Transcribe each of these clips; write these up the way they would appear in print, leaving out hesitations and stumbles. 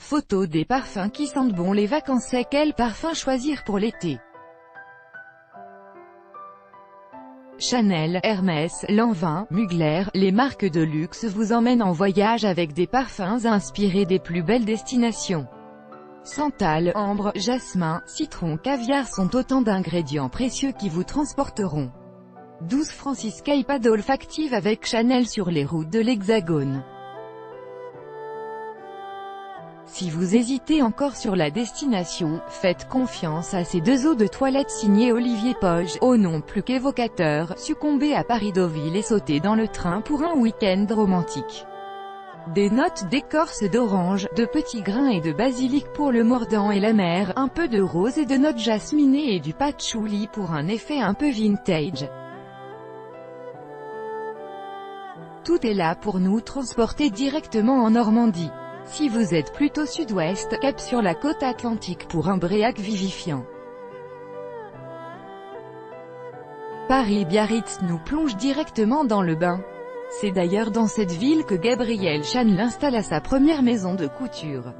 Photo des parfums qui sentent bon les vacances. Quel parfum choisir pour l'été? Chanel, Hermès, Lanvin, Mugler, les marques de luxe vous emmènent en voyage avec des parfums inspirés des plus belles destinations. Santal, ambre, jasmin, citron, caviar sont autant d'ingrédients précieux qui vous transporteront. 12 Francis Cape olfactive avec Chanel sur les routes de l'Hexagone. Si vous hésitez encore sur la destination, faites confiance à ces deux eaux de toilette signées Olivier Poge, au nom plus qu'évocateur, succombez à Paris-Deauville et sautez dans le train pour un week-end romantique. Des notes d'écorce d'orange, de petits grains et de basilic pour le mordant et la mer, un peu de rose et de notes jasminées et du patchouli pour un effet un peu vintage. Tout est là pour nous transporter directement en Normandie. Si vous êtes plutôt sud-ouest, cap sur la côte atlantique pour un Bréac vivifiant. Paris-Biarritz nous plonge directement dans le bain. C'est d'ailleurs dans cette ville que Gabrielle Chanel installa sa première maison de couture.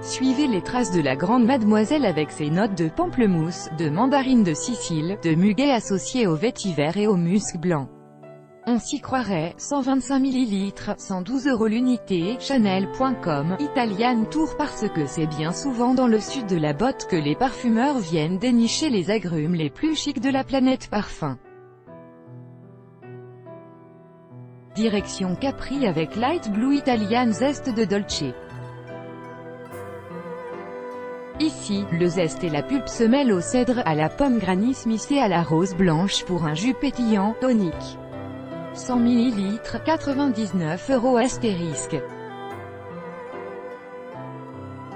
Suivez les traces de la grande mademoiselle avec ses notes de pamplemousse, de mandarine de Sicile, de muguet associé au vétiver et au musc blanc. On s'y croirait, 125 ml, 112 € l'unité, Chanel.com, Italian Tour parce que c'est bien souvent dans le sud de la botte que les parfumeurs viennent dénicher les agrumes les plus chics de la planète parfum. Direction Capri avec Light Blue Italian Zest de Dolce. Ici, le zeste et la pulpe se mêlent au cèdre, à la pomme granny smith et à la rose blanche pour un jus pétillant, tonique. 100 ml, 99 €.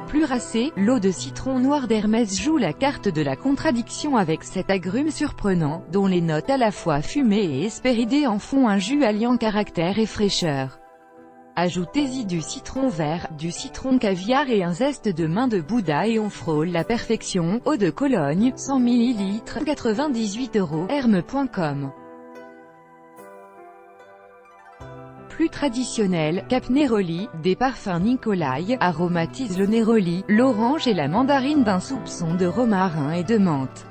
Plus racé, l'eau de citron noir d'Hermès joue la carte de la contradiction avec cet agrume surprenant, dont les notes à la fois fumées et hespéridées en font un jus alliant caractère et fraîcheur. Ajoutez-y du citron vert, du citron caviar et un zeste de main de Bouddha et on frôle la perfection. Eau de Cologne, 100 ml, 98 €, Hermes.com. Plus traditionnel, Cap Neroli, des parfums Nicolai, aromatisent le Neroli, l'orange et la mandarine d'un soupçon de romarin et de menthe.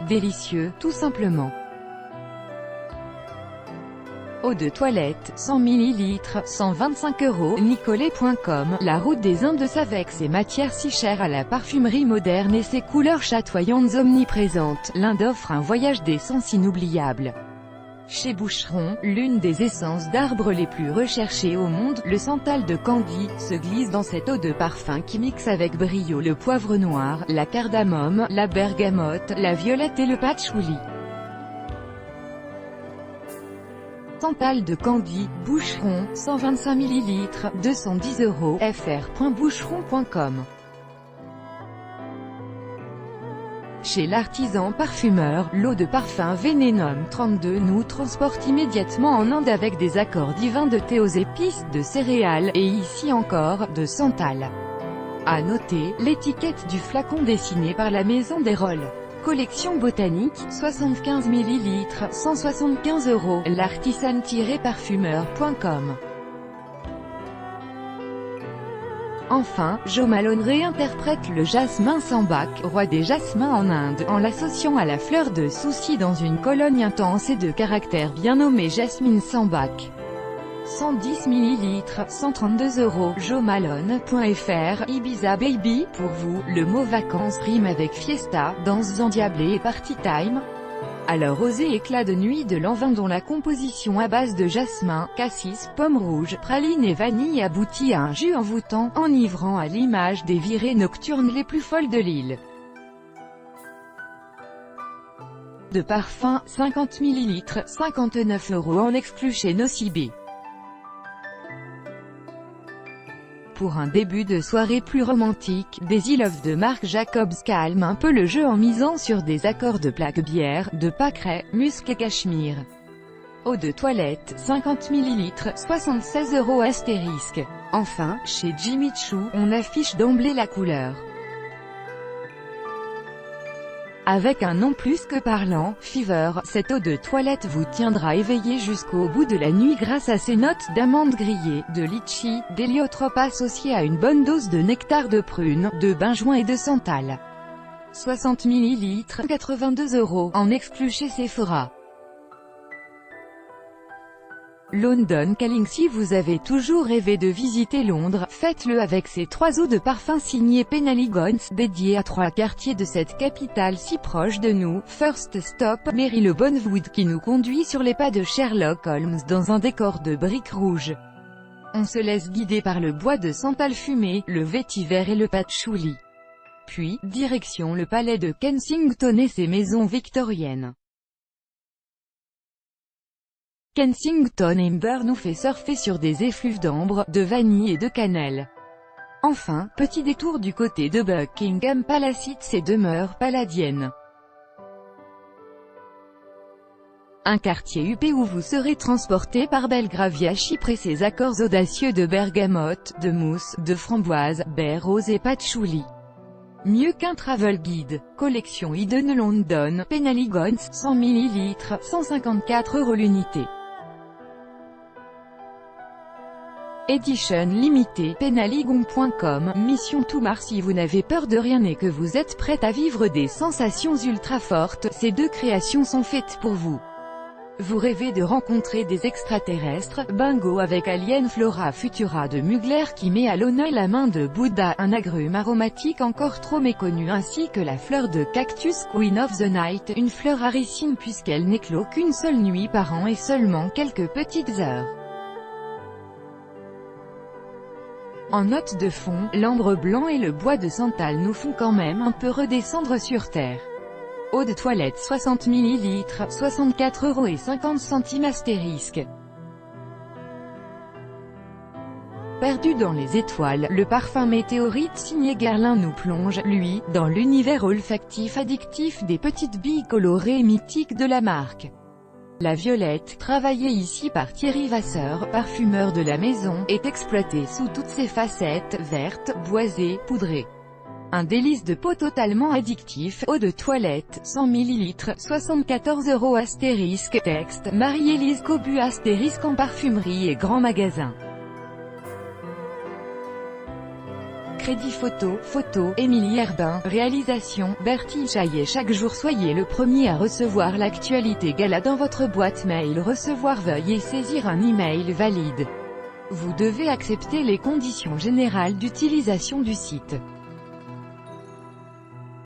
Délicieux, tout simplement. Eau de toilette, 100 ml, 125 €, Nicolet.com, la route des Indes avec ses matières si chères à la parfumerie moderne et ses couleurs chatoyantes omniprésentes, l'Inde offre un voyage d'essence inoubliable. Chez Boucheron, l'une des essences d'arbres les plus recherchées au monde, le santal de Candy, se glisse dans cette eau de parfum qui mixe avec brio le poivre noir, la cardamome, la bergamote, la violette et le patchouli. Santal de Candy, Boucheron, 125 ml, 210 €, fr.boucheron.com. Chez l'artisan parfumeur, l'eau de parfum Venenom 32 nous transporte immédiatement en Inde avec des accords divins de thé aux épices, de céréales, et ici encore, de santal. À noter, l'étiquette du flacon dessinée par la maison des Rolls. Collection botanique, 75 ml, 175 €, l'artisan-parfumeur.com. Enfin, Jo Malone réinterprète le jasmin sambac, roi des jasmins en Inde, en l'associant à la fleur de souci dans une colonne intense et de caractère bien nommée Jasmine sambac. 110 ml, 132 €, jomalone.fr, Ibiza Baby, pour vous, le mot vacances rime avec fiesta, danses endiablées et party time. Alors osez éclat de nuit de Lanvin dont la composition à base de jasmin, cassis, pomme rouge, praline et vanille aboutit à un jus envoûtant, enivrant à l'image des virées nocturnes les plus folles de l'île. De parfum, 50 ml, 59 € en exclu chez Nocibé. Pour un début de soirée plus romantique, des îlots de Marc Jacobs calment un peu le jeu en misant sur des accords de plaques bière, de pâquerette, musc et cachemire. Eau de toilette, 50 ml, 76 €. Enfin, chez Jimmy Choo, on affiche d'emblée la couleur. Avec un nom plus que parlant, Fever, cette eau de toilette vous tiendra éveillé jusqu'au bout de la nuit grâce à ses notes d'amandes grillées, de litchi, d'héliotrope associées à une bonne dose de nectar de prune, de benjoin et de santal. 60 ml, 82 € en exclu chez Sephora. London Calling. Si vous avez toujours rêvé de visiter Londres, faites-le avec ces 3 eaux de parfum signées Penhaligon's, dédiées à 3 quartiers de cette capitale si proche de nous. First Stop, Marylebone-Wood, qui nous conduit sur les pas de Sherlock Holmes dans un décor de briques rouges. On se laisse guider par le bois de santal fumé, le vétiver et le patchouli. Puis, direction le palais de Kensington et ses maisons victoriennes. Kensington Amber nous fait surfer sur des effluves d'ambre, de vanille et de cannelle. Enfin, petit détour du côté de Buckingham Palace et ses demeures palladiennes. Un quartier huppé où vous serez transporté par Belgravia Chypre et ses accords audacieux de bergamote, de mousse, de framboise, baie rose et patchouli. Mieux qu'un travel guide. Collection Hidden London, Penhaligon's, 100 ml, 154 € l'unité. Edition limitée, penhaligon.com, mission Toumar. Si vous n'avez peur de rien et que vous êtes prête à vivre des sensations ultra fortes, ces 2 créations sont faites pour vous. Vous rêvez de rencontrer des extraterrestres? Bingo avec Alien Flora Futura de Mugler qui met à l'honneur la main de Bouddha, un agrume aromatique encore trop méconnu, ainsi que la fleur de cactus Queen of the Night, une fleur rarissime puisqu'elle n'éclot qu'une seule nuit par an et seulement quelques petites heures. En note de fond, l'ambre blanc et le bois de santal nous font quand même un peu redescendre sur terre. Eau de toilette 60 ml, 64,50 €. Perdu dans les étoiles, le parfum météorite signé Guerlain nous plonge, lui, dans l'univers olfactif addictif des petites billes colorées mythiques de la marque. La violette, travaillée ici par Thierry Vasseur, parfumeur de la maison, est exploitée sous toutes ses facettes, verte, boisée, poudrée. Un délice de peau totalement addictif. Eau de toilette, 100 ml, 74 €. Texte, Marie-Élise Cobu * en parfumerie et grand magasin. Crédit photo, Émilie Herbin, réalisation, Bertie Chaillet. Chaque jour soyez le premier à recevoir l'actualité gala dans votre boîte mail. Recevoir, veuillez saisir un email valide. Vous devez accepter les conditions générales d'utilisation du site.